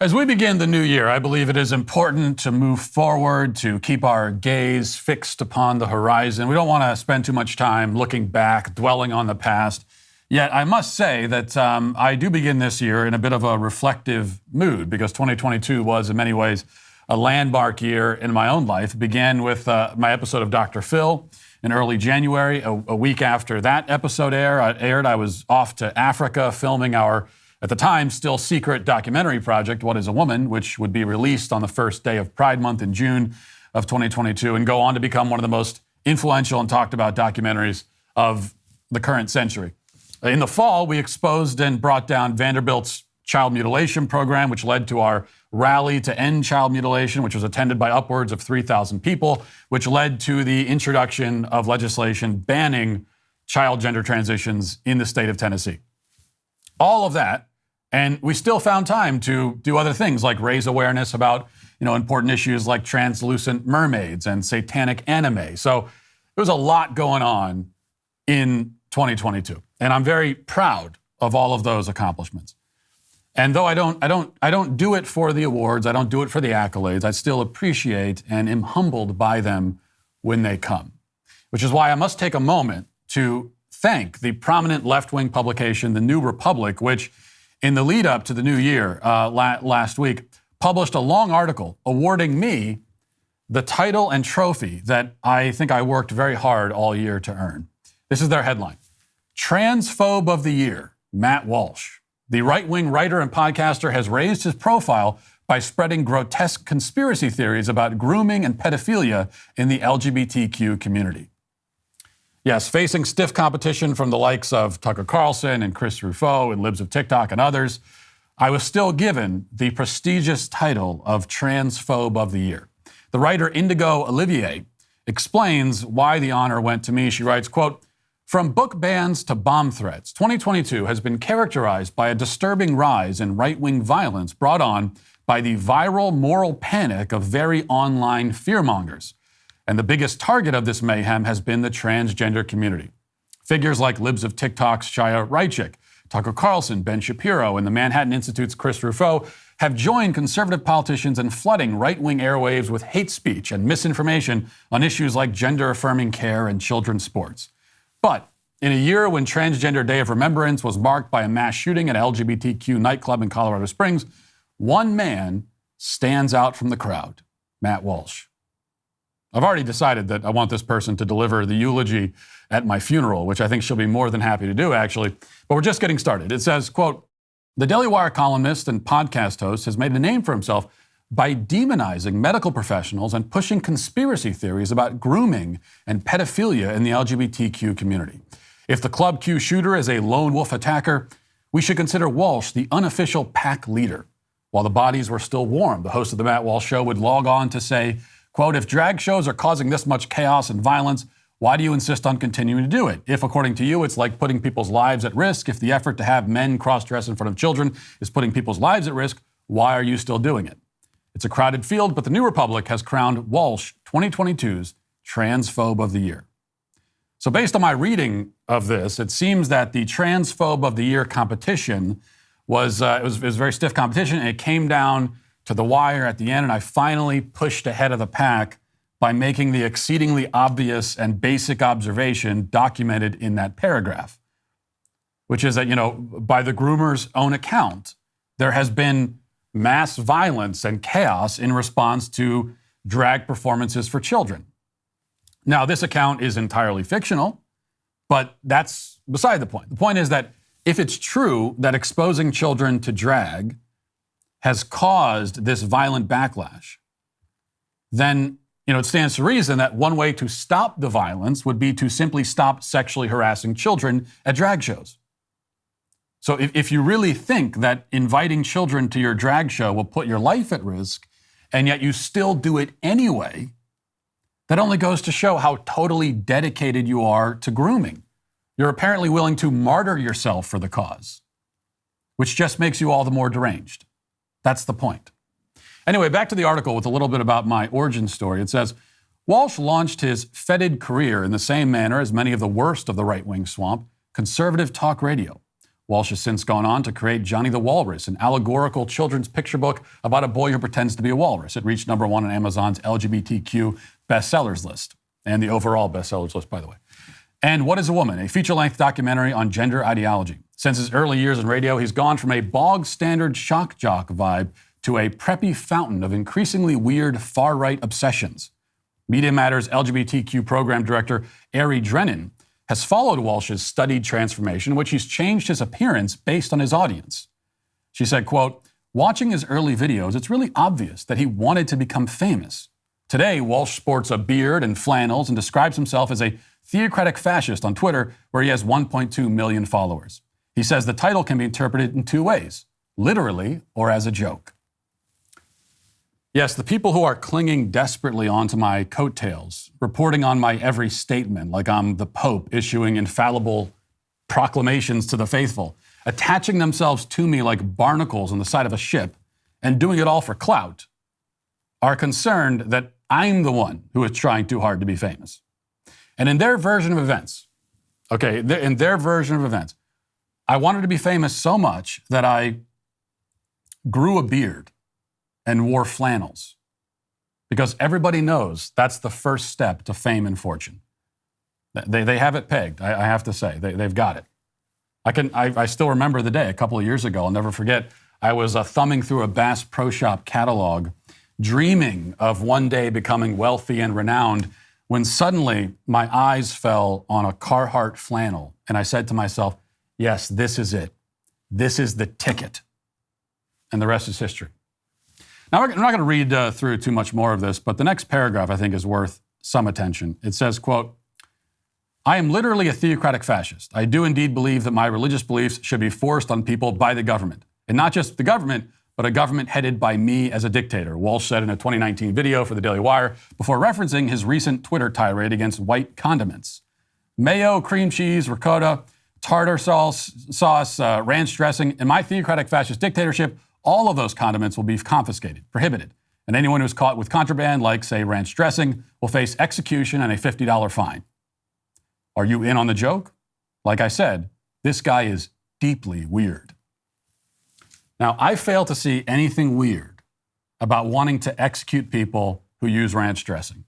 As we begin the new year, I believe it is important to move forward, to keep our gaze fixed upon the horizon. We don't want to spend too much time looking back, dwelling on the past. Yet I must say that I do begin this year in a bit of a reflective mood because 2022 was in many ways a landmark year in my own life. It began with my episode of Dr. Phil in early January. A week after that episode aired, I was off to Africa filming our, at the time, still secret documentary project, What is a Woman?, which would be released on the first day of Pride Month in June of 2022 and go on to become one of the most influential and talked about documentaries of the current century. In the fall, we exposed and brought down Vanderbilt's child mutilation program, which led to our rally to end child mutilation, which was attended by upwards of 3,000 people, which led to the introduction of legislation banning child gender transitions in the state of Tennessee. All of that, and we still found time to do other things like raise awareness about, important issues like translucent mermaids and satanic anime. So there was a lot going on in 2022, and I'm very proud of all of those accomplishments. And though I don't do it for the awards, I don't do it for the accolades, I still appreciate and am humbled by them when they come. Which is why I must take a moment to thank the prominent left-wing publication, The New Republic, which in the lead up to the new year last week, published a long article awarding me the title and trophy that I think I worked very hard all year to earn. This is their headline: Transphobe of the Year, Matt Walsh. The right-wing writer and podcaster has raised his profile by spreading grotesque conspiracy theories about grooming and pedophilia in the LGBTQ community. Yes, facing stiff competition from the likes of Tucker Carlson and Chris Rufo and Libs of TikTok and others, I was still given the prestigious title of Transphobe of the Year. The writer Indigo Olivier explains why the honor went to me. She writes, quote, "From book bans to bomb threats, 2022 has been characterized by a disturbing rise in right-wing violence brought on by the viral moral panic of very online fearmongers. And the biggest target of this mayhem has been the transgender community. Figures like Libs of TikTok's Shia Reichik, Tucker Carlson, Ben Shapiro, and the Manhattan Institute's Chris Rufo have joined conservative politicians in flooding right-wing airwaves with hate speech and misinformation on issues like gender-affirming care and children's sports. But in a year when Transgender Day of Remembrance was marked by a mass shooting at an LGBTQ nightclub in Colorado Springs, one man stands out from the crowd, Matt Walsh. I've already decided that I want this person to deliver the eulogy at my funeral, which I think she'll be more than happy to do, actually. But we're just getting started. It says, quote, "The Daily Wire columnist and podcast host has made a name for himself by demonizing medical professionals and pushing conspiracy theories about grooming and pedophilia in the LGBTQ community. If the Club Q shooter is a lone wolf attacker, we should consider Walsh the unofficial pack leader." While the bodies were still warm, the host of the Matt Walsh Show would log on to say, quote, "If drag shows are causing this much chaos and violence, why do you insist on continuing to do it? If, according to you, it's like putting people's lives at risk, if the effort to have men cross-dress in front of children is putting people's lives at risk, why are you still doing it?" It's a crowded field, but the New Republic has crowned Walsh 2022's Transphobe of the Year. So based on my reading of this, it seems that the Transphobe of the Year competition was very stiff competition, and it came down to the wire at the end, and I finally pushed ahead of the pack by making the exceedingly obvious and basic observation documented in that paragraph, which is that, by the groomer's own account, there has been mass violence and chaos in response to drag performances for children. Now, this account is entirely fictional, but that's beside the point. The point is that if it's true that exposing children to drag has caused this violent backlash, then, it stands to reason that one way to stop the violence would be to simply stop sexually harassing children at drag shows. So if you really think that inviting children to your drag show will put your life at risk, and yet you still do it anyway, that only goes to show how totally dedicated you are to grooming. You're apparently willing to martyr yourself for the cause, which just makes you all the more deranged. That's the point. Anyway, back to the article with a little bit about my origin story. It says, Walsh launched his fetid career in the same manner as many of the worst of the right-wing swamp, conservative talk radio. Walsh has since gone on to create Johnny the Walrus, an allegorical children's picture book about a boy who pretends to be a walrus. It reached #1 on Amazon's LGBTQ bestsellers list, and the overall bestsellers list, by the way. And What is a Woman, a feature-length documentary on gender ideology. Since his early years in radio, he's gone from a bog-standard shock jock vibe to a preppy fountain of increasingly weird far-right obsessions. Media Matters LGBTQ program director Ari Drennan has followed Walsh's studied transformation, in which he's changed his appearance based on his audience. She said, quote, "Watching his early videos, it's really obvious that he wanted to become famous. Today, Walsh sports a beard and flannels and describes himself as a theocratic fascist on Twitter, where he has 1.2 million followers. He says the title can be interpreted in two ways, literally or as a joke." Yes, the people who are clinging desperately onto my coattails, reporting on my every statement like I'm the Pope issuing infallible proclamations to the faithful, attaching themselves to me like barnacles on the side of a ship, and doing it all for clout, are concerned that I'm the one who is trying too hard to be famous. And in their version of events, I wanted to be famous so much that I grew a beard and wore flannels, because everybody knows that's the first step to fame and fortune. They have it pegged, I have to say. They've got it. I still remember the day a couple of years ago. I'll never forget. I was thumbing through a Bass Pro Shop catalog, dreaming of one day becoming wealthy and renowned, when suddenly my eyes fell on a Carhartt flannel, and I said to myself, yes, this is it. This is the ticket. And the rest is history. Now, I'm not going to read through too much more of this, but the next paragraph I think is worth some attention. It says, quote, "I am literally a theocratic fascist. I do indeed believe that my religious beliefs should be forced on people by the government. And not just the government, but a government headed by me as a dictator," Walsh said in a 2019 video for the Daily Wire, before referencing his recent Twitter tirade against white condiments. Mayo, cream cheese, ricotta, tartar sauce, ranch dressing. In my theocratic fascist dictatorship, all of those condiments will be confiscated, prohibited. And anyone who's caught with contraband, like, say, ranch dressing, will face execution and a $50 fine. Are you in on the joke? Like I said, this guy is deeply weird. Now, I fail to see anything weird about wanting to execute people who use ranch dressing.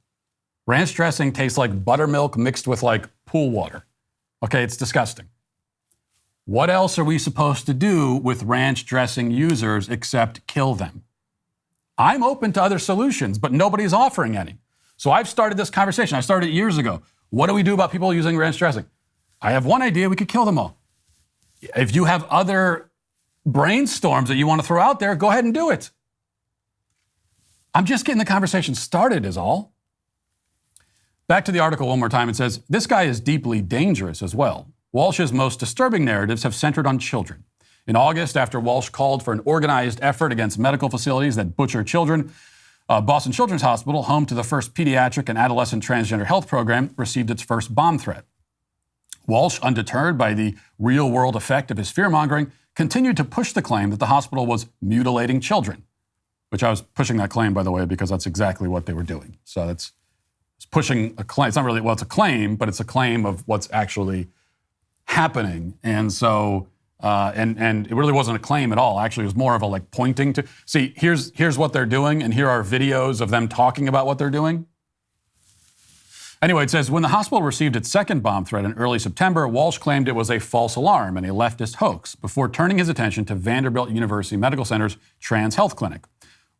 Ranch dressing tastes like buttermilk mixed with like pool water. Okay, it's disgusting. What else are we supposed to do with ranch dressing users except kill them? I'm open to other solutions, but nobody's offering any. So I've started this conversation. I started it years ago. What do we do about people using ranch dressing? I have one idea. We could kill them all. If you have other brainstorms that you want to throw out there, go ahead and do it. I'm just getting the conversation started is all. Back to the article one more time. It says, this guy is deeply dangerous as well. Walsh's most disturbing narratives have centered on children. In August, after Walsh called for an organized effort against medical facilities that butcher children, Boston Children's Hospital, home to the first pediatric and adolescent transgender health program, received its first bomb threat. Walsh, undeterred by the real-world effect of his fear-mongering, continued to push the claim that the hospital was mutilating children, which I was pushing that claim, by the way, because that's exactly what they were doing. So it's pushing a claim. It's not really, well, it's a claim, but it's a claim of what's actually happening. And so, and it really wasn't a claim at all. Actually, it was more of a like pointing to, see, here's what they're doing, and here are videos of them talking about what they're doing. Anyway, it says, when the hospital received its second bomb threat in early September, Walsh claimed it was a false alarm and a leftist hoax before turning his attention to Vanderbilt University Medical Center's trans health clinic.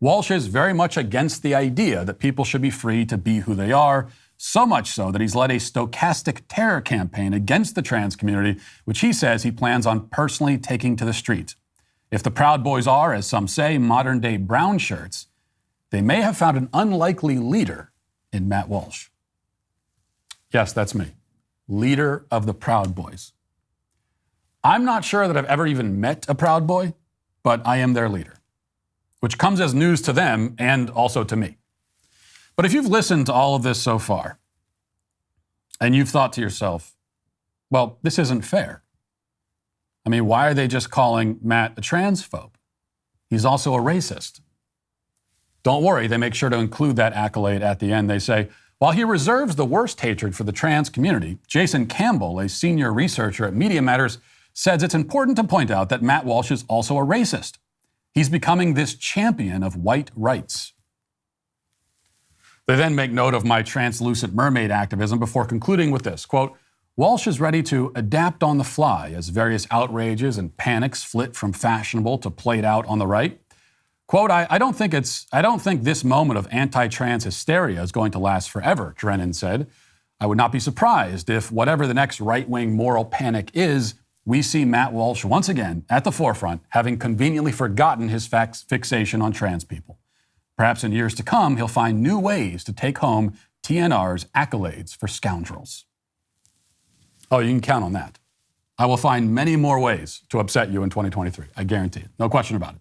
Walsh is very much against the idea that people should be free to be who they are, so much so that he's led a stochastic terror campaign against the trans community, which he says he plans on personally taking to the street. If the Proud Boys are, as some say, modern-day brown shirts, they may have found an unlikely leader in Matt Walsh. Yes, that's me, leader of the Proud Boys. I'm not sure that I've ever even met a Proud Boy, but I am their leader, which comes as news to them and also to me. But if you've listened to all of this so far, and you've thought to yourself, well, this isn't fair. I mean, why are they just calling Matt a transphobe? He's also a racist. Don't worry, they make sure to include that accolade at the end. They say, while he reserves the worst hatred for the trans community, Jason Campbell, a senior researcher at Media Matters, says it's important to point out that Matt Walsh is also a racist. He's becoming this champion of white rights. They then make note of my translucent mermaid activism before concluding with this, quote, Walsh is ready to adapt on the fly as various outrages and panics flit from fashionable to played out on the right. Quote, I don't think this moment of anti-trans hysteria is going to last forever, Drennan said. I would not be surprised if whatever the next right-wing moral panic is, we see Matt Walsh once again at the forefront, having conveniently forgotten his fixation on trans people. Perhaps in years to come, he'll find new ways to take home TNR's accolades for scoundrels. Oh, you can count on that. I will find many more ways to upset you in 2023. I guarantee it. No question about it.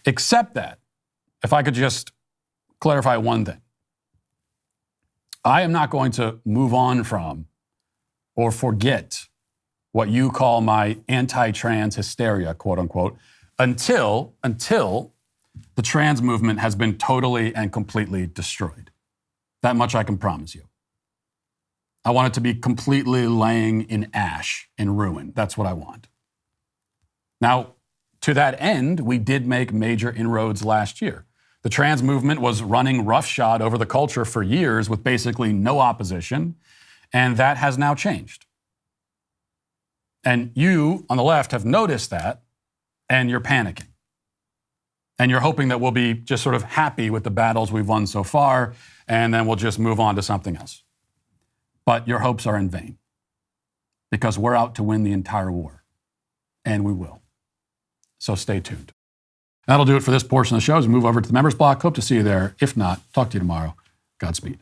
Except that, if I could just clarify one thing, I am not going to move on from or forget what you call my anti-trans hysteria, quote unquote, until the trans movement has been totally and completely destroyed. That much I can promise you. I want it to be completely laying in ash, in ruin. That's what I want. Now, to that end, we did make major inroads last year. The trans movement was running roughshod over the culture for years with basically no opposition, and that has now changed. And you, on the left, have noticed that, and you're panicking. And you're hoping that we'll be just sort of happy with the battles we've won so far, and then we'll just move on to something else. But your hopes are in vain, because we're out to win the entire war, and we will. So stay tuned. That'll do it for this portion of the show. As we move over to the members block, hope to see you there. If not, talk to you tomorrow. Godspeed.